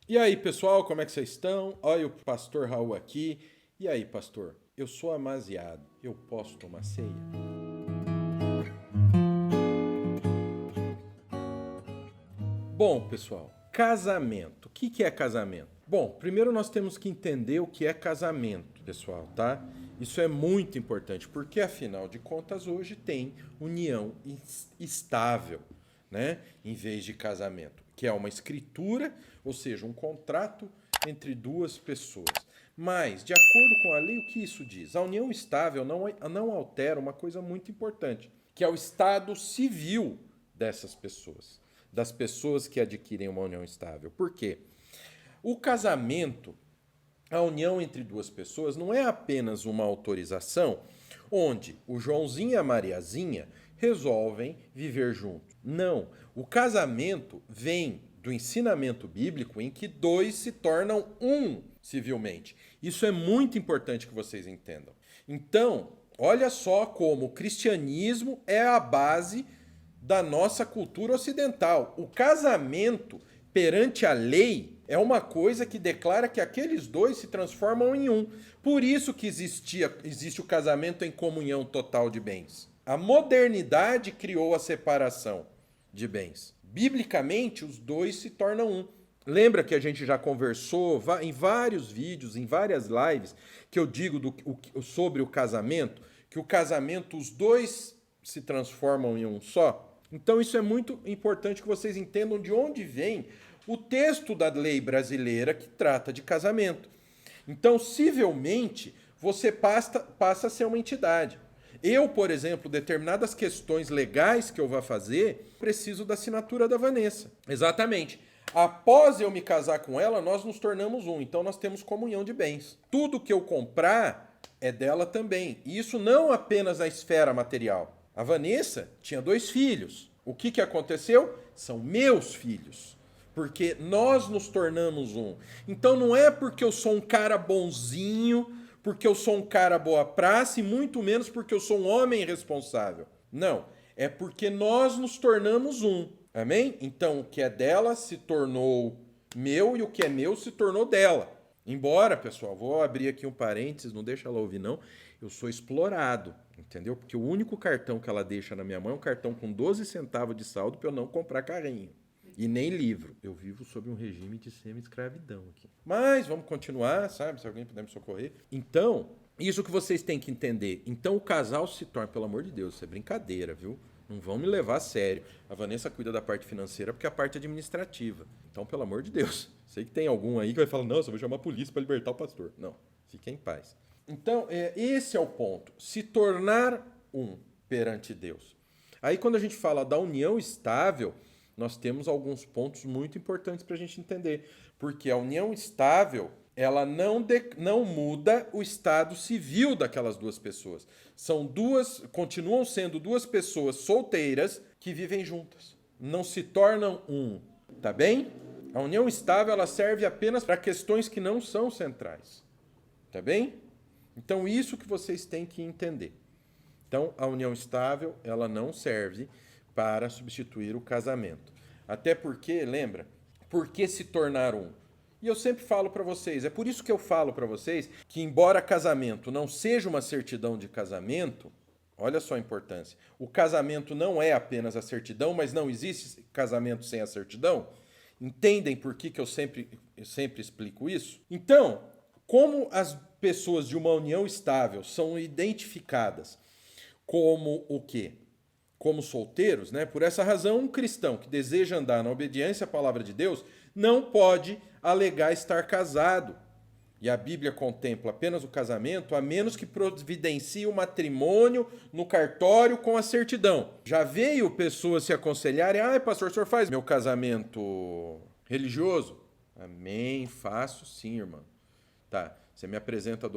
E aí, pessoal, como é que vocês estão? Olha o pastor Raul aqui. E aí, pastor? Eu sou amaziado. Eu posso tomar ceia? Bom, pessoal, casamento. O que é casamento? Bom, primeiro nós temos que entender o que é casamento, pessoal, tá? Isso é muito importante, porque afinal de contas hoje tem união estável, né? Em vez de casamento, que é uma escritura, ou seja, um contrato entre duas pessoas. Mas, de acordo com a lei, o que isso diz? A união estável não altera uma coisa muito importante, que é o estado civil dessas pessoas, das pessoas que adquirem uma união estável. Por quê? O casamento, a união entre duas pessoas, não é apenas uma autorização onde o Joãozinho e a Mariazinha resolvem viver juntos. Não. O casamento vem do ensinamento bíblico em que dois se tornam um civilmente. Isso é muito importante que vocês entendam. Então, olha só como o cristianismo é a base da nossa cultura ocidental. O casamento perante a lei é uma coisa que declara que aqueles dois se transformam em um. Por isso que existe o casamento em comunhão total de bens. A modernidade criou a separação de bens. Biblicamente, os dois se tornam um. Lembra que a gente já conversou em vários vídeos, em várias lives, que eu digo sobre o casamento, que o casamento, os dois se transformam em um só? Então isso é muito importante que vocês entendam de onde vem o texto da lei brasileira que trata de casamento. Então, civilmente, você passa a ser uma entidade. Eu, por exemplo, determinadas questões legais que eu vou fazer, preciso da assinatura da Vanessa. Exatamente. Após eu me casar com ela, nós nos tornamos um. Então nós temos comunhão de bens. Tudo que eu comprar é dela também. E isso não apenas na esfera material. A Vanessa tinha 2 filhos. O que aconteceu? São meus filhos. Porque nós nos tornamos um. Então não é porque eu sou um cara bonzinho, porque eu sou um cara boa praça, e muito menos porque eu sou um homem responsável. Não. É porque nós nos tornamos um. Amém? Então o que é dela se tornou meu e o que é meu se tornou dela. Embora, pessoal, vou abrir aqui um parênteses, não deixa ela ouvir não, eu sou explorado, entendeu? Porque o único cartão que ela deixa na minha mão é um cartão com 12 centavos de saldo para eu não comprar carrinho. E nem livro. Eu vivo sob um regime de semi-escravidão aqui. Mas vamos continuar, sabe? Se alguém puder me socorrer. Então, isso que vocês têm que entender. Então o casal se torna, pelo amor de Deus, isso é brincadeira, viu? Não vão me levar a sério. A Vanessa cuida da parte financeira porque é a parte administrativa. Então, pelo amor de Deus. Sei que tem algum aí que vai falar, nossa, eu vou chamar a polícia para libertar o pastor. Não, fiquem em paz. Então, esse é o ponto. Se tornar um perante Deus. Aí, quando a gente fala da união estável, nós temos alguns pontos muito importantes para a gente entender. Porque a união estável, ela não muda o estado civil daquelas duas pessoas. Continuam sendo duas pessoas solteiras que vivem juntas. Não se tornam um, tá bem? A união estável, ela serve apenas para questões que não são centrais, tá bem? Então isso que vocês têm que entender. Então a união estável, ela não serve para substituir o casamento. Até porque, lembra, por que se tornar um? E eu sempre falo para vocês, é por isso que eu falo para vocês que embora casamento não seja uma certidão de casamento, olha só a importância. O casamento não é apenas a certidão, mas não existe casamento sem a certidão. Entendem por que eu sempre explico isso? Então, como as pessoas de uma união estável são identificadas como o quê? Como solteiros, né? Por essa razão, um cristão que deseja andar na obediência à palavra de Deus não pode alegar estar casado. E a Bíblia contempla apenas o casamento, a menos que providencie o matrimônio no cartório com a certidão. Já veio pessoas se aconselharem, pastor, o senhor faz meu casamento religioso? Amém, faço sim, irmão. Tá, você me apresenta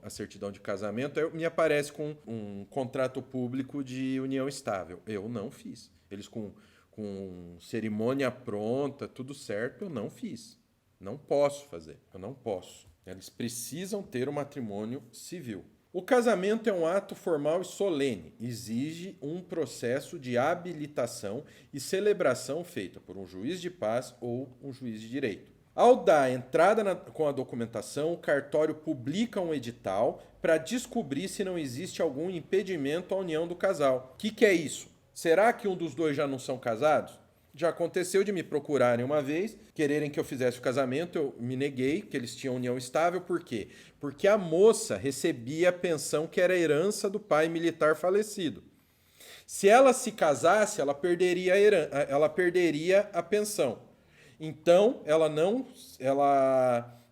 a certidão de casamento, me aparece com um contrato público de união estável. Eu não fiz. Eles com cerimônia pronta, tudo certo, eu não fiz. Não posso fazer, eu não posso. Eles precisam ter um matrimônio civil. O casamento é um ato formal e solene, exige um processo de habilitação e celebração feita por um juiz de paz ou um juiz de direito. Ao dar entrada com a documentação, o cartório publica um edital para descobrir se não existe algum impedimento à união do casal. O que é isso? Será que um dos dois já não são casados? Já aconteceu de me procurarem uma vez, quererem que eu fizesse o casamento, eu me neguei, que eles tinham união estável. Por quê? Porque a moça recebia a pensão que era herança do pai militar falecido. Se ela se casasse, ela perderia a pensão. Então, ela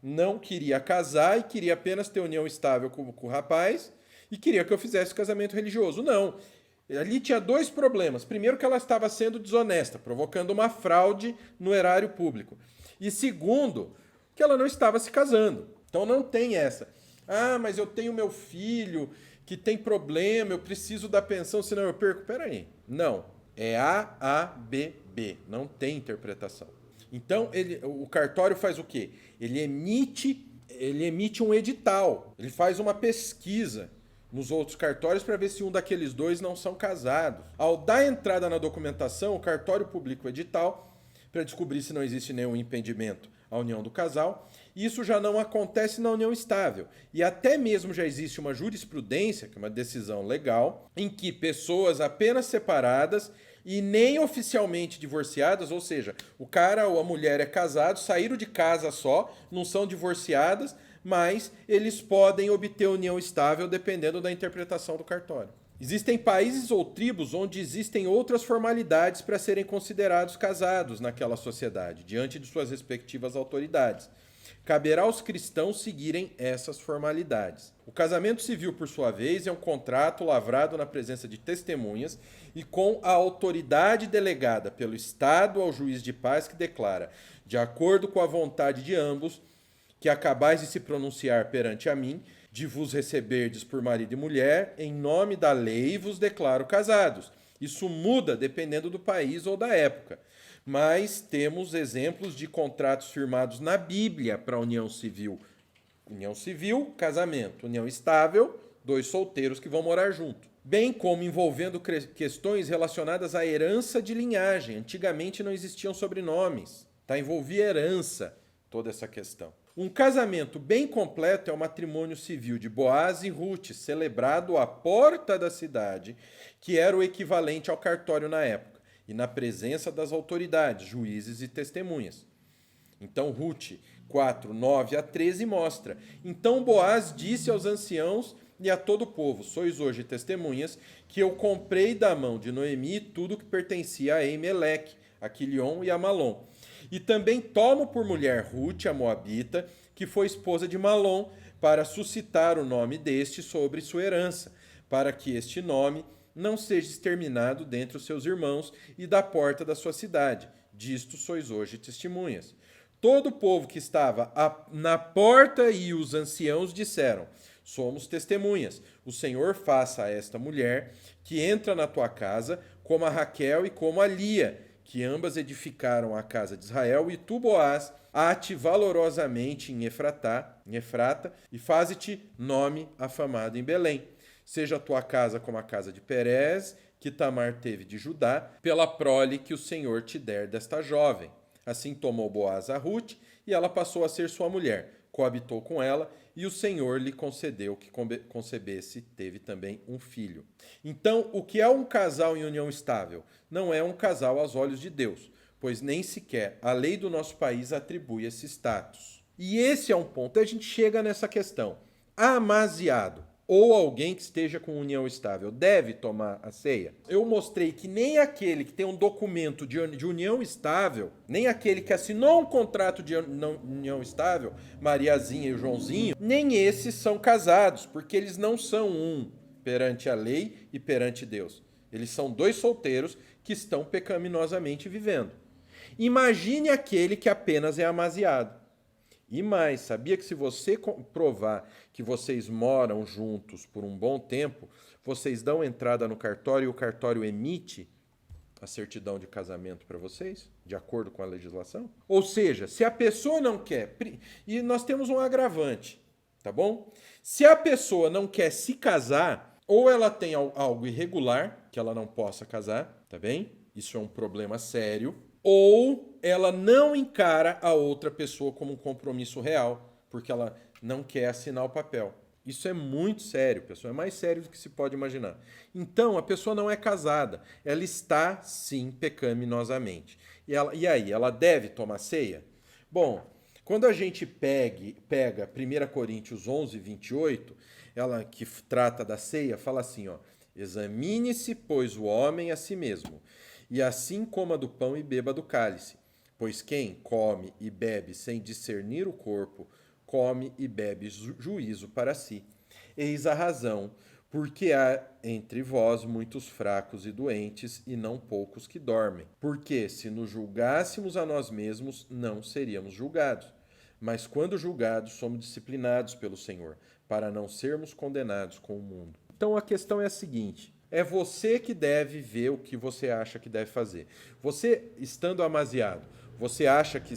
não queria casar e queria apenas ter união estável com o rapaz e queria que eu fizesse o casamento religioso. Não. Ali tinha dois problemas. Primeiro, que ela estava sendo desonesta, provocando uma fraude no erário público. E segundo, que ela não estava se casando. Então não tem essa. Ah, mas eu tenho meu filho que tem problema, eu preciso da pensão, senão eu perco. Peraí. Não. É A, B, B. Não tem interpretação. Então, o cartório faz o quê? Ele emite um edital. Ele faz uma pesquisa nos outros cartórios para ver se um daqueles dois não são casados. Ao dar entrada na documentação, o cartório publica o edital para descobrir se não existe nenhum impedimento à união do casal. Isso já não acontece na união estável. E até mesmo já existe uma jurisprudência, que é uma decisão legal, em que pessoas apenas separadas e nem oficialmente divorciadas, ou seja, o cara ou a mulher é casado, saíram de casa só, não são divorciadas, mas eles podem obter união estável dependendo da interpretação do cartório. Existem países ou tribos onde existem outras formalidades para serem considerados casados naquela sociedade, diante de suas respectivas autoridades. Caberá aos cristãos seguirem essas formalidades. O casamento civil, por sua vez, é um contrato lavrado na presença de testemunhas e com a autoridade delegada pelo Estado ao juiz de paz, que declara, de acordo com a vontade de ambos, que acabais de se pronunciar perante a mim, de vos receberdes por marido e mulher, em nome da lei vos declaro casados. Isso muda dependendo do país ou da época. Mas temos exemplos de contratos firmados na Bíblia para união civil. União civil, casamento. União estável, dois solteiros que vão morar junto. Bem como envolvendo questões relacionadas à herança de linhagem. Antigamente não existiam sobrenomes. Envolvia herança, toda essa questão. Um casamento bem completo é o matrimônio civil de Boaz e Ruth, celebrado à porta da cidade, que era o equivalente ao cartório na época, e na presença das autoridades, juízes e testemunhas. Então, Ruth 4, 9 a 13 mostra. Então Boaz disse aos anciãos e a todo o povo, sois hoje testemunhas, que eu comprei da mão de Noemi tudo que pertencia a Elimeleque, a Quilion e a Malom. E também tomo por mulher Ruth, a Moabita, que foi esposa de Malom, para suscitar o nome deste sobre sua herança, para que este nome não seja exterminado dentre os seus irmãos e da porta da sua cidade. Disto sois hoje testemunhas. Todo o povo que estava na porta e os anciãos disseram, somos testemunhas. O Senhor faça a esta mulher que entra na tua casa, como a Raquel e como a Lia, que ambas edificaram a casa de Israel, e tu, Boaz, ate valorosamente em Efrata, e faze-te nome afamado em Belém. Seja a tua casa como a casa de Perez, que Tamar teve de Judá, pela prole que o Senhor te der desta jovem. Assim tomou Boaz a Ruth, e ela passou a ser sua mulher. Coabitou com ela, e o Senhor lhe concedeu que concebesse, teve também um filho. Então, o que é um casal em união estável? Não é um casal aos olhos de Deus, pois nem sequer a lei do nosso país atribui esse status. E esse é um ponto, a gente chega nessa questão. Amaziado, ou alguém que esteja com união estável, deve tomar a ceia? Eu mostrei que nem aquele que tem um documento de união estável, nem aquele que assinou um contrato de união estável, Mariazinha e o Joãozinho, nem esses são casados, porque eles não são um perante a lei e perante Deus. Eles são dois solteiros que estão pecaminosamente vivendo. Imagine aquele que apenas é amaziado. E mais, sabia que se você provar que vocês moram juntos por um bom tempo, vocês dão entrada no cartório e o cartório emite a certidão de casamento para vocês, de acordo com a legislação? Ou seja, se a pessoa não quer... E nós temos um agravante, tá bom? Se a pessoa não quer se casar, ou ela tem algo irregular, que ela não possa casar, tá bem? Isso é um problema sério. ou ela não encara a outra pessoa como um compromisso real, porque ela não quer assinar o papel. Isso é muito sério, pessoal. É mais sério do que se pode imaginar. Então, a pessoa não é casada. Ela está, sim, pecaminosamente. E aí, ela deve tomar ceia? Bom, quando a gente pega 1 Coríntios 11, 28, ela que trata da ceia, fala assim, ó, examine-se, pois, o homem a si mesmo, e assim coma do pão e beba do cálice. Pois quem come e bebe sem discernir o corpo, come e bebe juízo para si. Eis a razão, porque há entre vós muitos fracos e doentes, e não poucos que dormem. Porque se nos julgássemos a nós mesmos, não seríamos julgados. Mas quando julgados, somos disciplinados pelo Senhor, para não sermos condenados com o mundo. Então a questão é a seguinte: é você que deve ver o que você acha que deve fazer. Você, estando amaziado, você acha que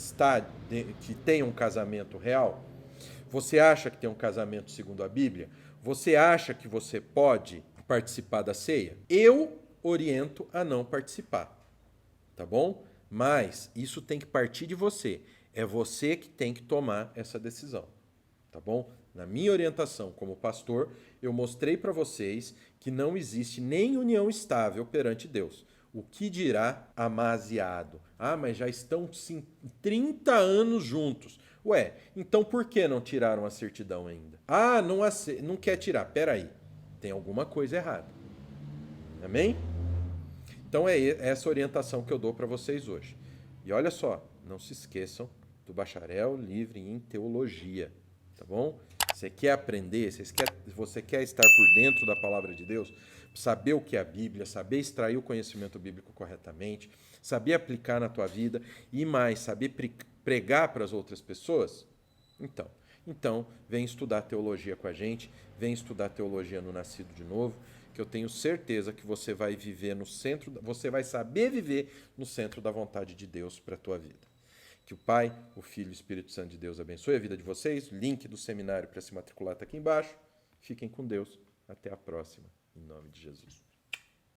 tem um casamento real? Você acha que tem um casamento segundo a Bíblia? Você acha que você pode participar da ceia? Eu oriento a não participar, tá bom? Mas isso tem que partir de você. É você que tem que tomar essa decisão, tá bom? Na minha orientação como pastor, eu mostrei para vocês que não existe nem união estável perante Deus. O que dirá amaziado? Ah, mas já estão 30 anos juntos. Ué, então por que não tiraram a certidão ainda? Ah, não quer tirar. Peraí, tem alguma coisa errada. Amém? Então é essa orientação que eu dou para vocês hoje. E olha só, não se esqueçam do bacharel livre em teologia, tá bom? Você quer aprender, você quer estar por dentro da palavra de Deus, saber o que é a Bíblia, saber extrair o conhecimento bíblico corretamente, saber aplicar na tua vida e mais, saber pregar para as outras pessoas? Então, vem estudar teologia com a gente, vem estudar teologia no Nascido de Novo, que eu tenho certeza que você vai viver no centro, você vai saber viver no centro da vontade de Deus para a tua vida. Que o Pai, o Filho e o Espírito Santo de Deus abençoe a vida de vocês. Link do seminário para se matricular está aqui embaixo. Fiquem com Deus. Até a próxima. Em nome de Jesus.